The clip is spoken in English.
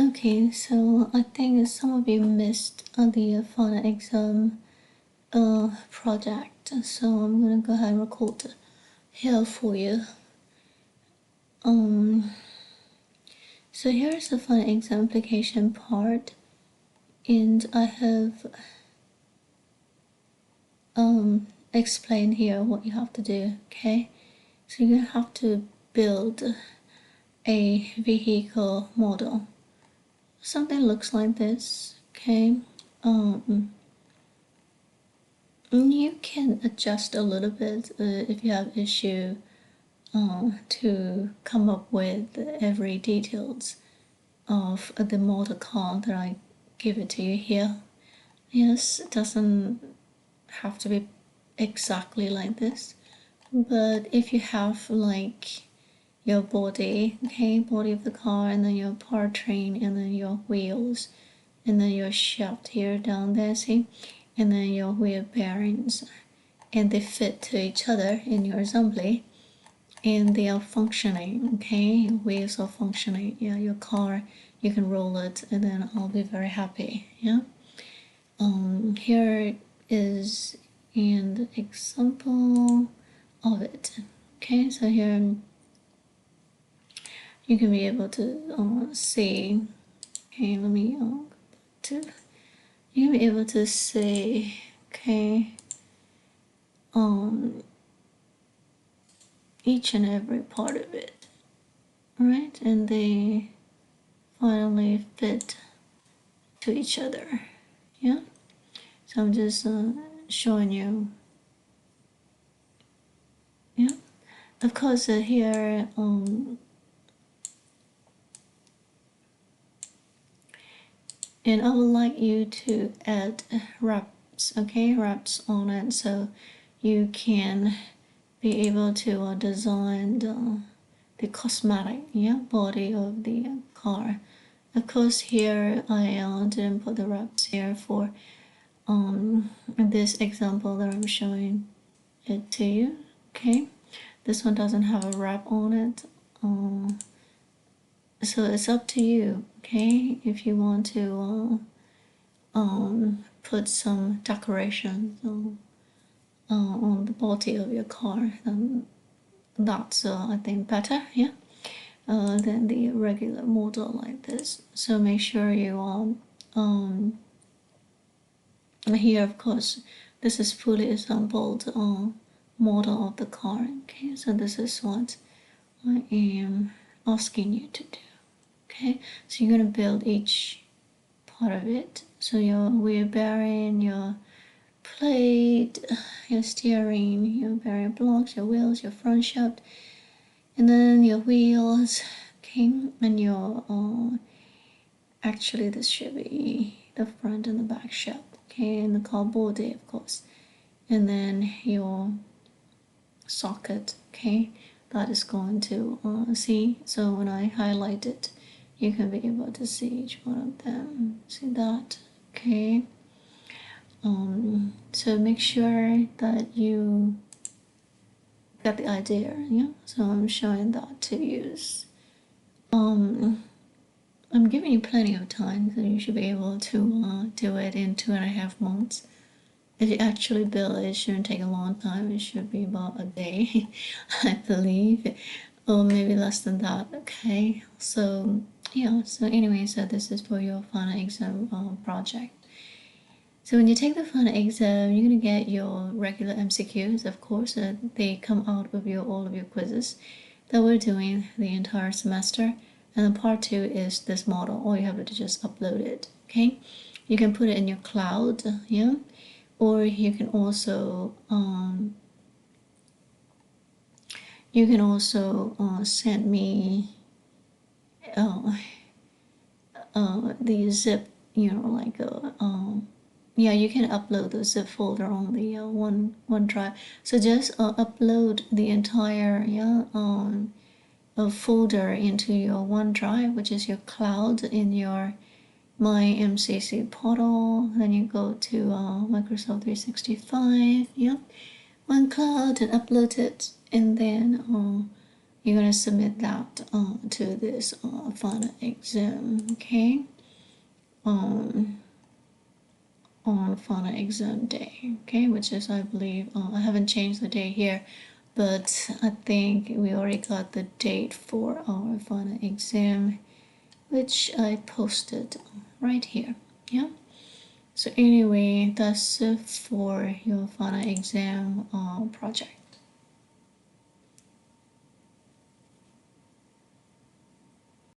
Okay, so I think some of you missed the final exam project, so I'm gonna go ahead and record here for you. So here's the final exam application part, and I have explained here what you have to do. Okay, so you're gonna have to build a vehicle model. Something looks like this. Okay, you can adjust a little bit if you have issue to come up with every details of the model car that I give it to you here. Yes, it doesn't have to be exactly like this, but if you have like your body, okay, body of the car, and then your powertrain, and then your wheels, and then your shaft here down there, see, and then your wheel bearings, and they fit to each other in your assembly, and they are functioning. Okay, wheels are functioning. Yeah, your car, you can roll it, and then I'll be very happy. Yeah. Here is an example of it. Okay, so here you can be able to see. Okay, let me to. You can be able to see. Okay. Each and every part of it, right? And they finally fit to each other. Yeah, so I'm just showing you. Yeah, of course here and I would like you to add wraps, okay, wraps on it, so you can be able to design the cosmetic, yeah, body of the car. Of course here I didn't put the wraps here for this example that I'm showing it to you. Okay, this one doesn't have a wrap on it, so it's up to you. Okay, if you want to put some decorations on the body of your car, then that's I think better, yeah, than the regular model like this. So make sure you here, of course, this is fully assembled model of the car. Okay, so this is what I am asking you to do. Okay, so you're gonna build each part of it. So your wheel bearing, your plate, your steering, your bearing blocks, your wheels, your front shaft, and then your wheels. Okay, and your actually this should be the front and the back shaft. Okay, and the car body, of course, and then your socket. Okay, that is going to see. So when I highlight it, you can be able to see each one of them. See that? Okay. So make sure that you get the idea. Yeah. So I'm showing that to use. I'm giving you plenty of time, so you should be able to do it in 2.5 months. If you actually build it, it shouldn't take a long time. It should be about a day, I believe, or maybe less than that. Okay, so yeah, so anyway, so this is for your final exam project. So when you take the final exam, you're gonna get your regular MCQs, of course. They come out of all of your quizzes that we're doing the entire semester. And then part 2 is this model. All you have to do is just upload it. Okay, you can put it in your cloud, yeah, or you can also send me the zip, you know, like yeah, you can upload the zip folder on the OneDrive. So just upload the entire folder into your OneDrive, which is your cloud in your My MCC portal. Then you go to Microsoft 365, yeah, OneCloud, and upload it, and then you're gonna submit that to this final exam, okay? On final exam day, okay? Which is, I believe, I haven't changed the day here, but I think we already got the date for our final exam, which I posted right here. Yeah. So anyway, that's it for your final exam project.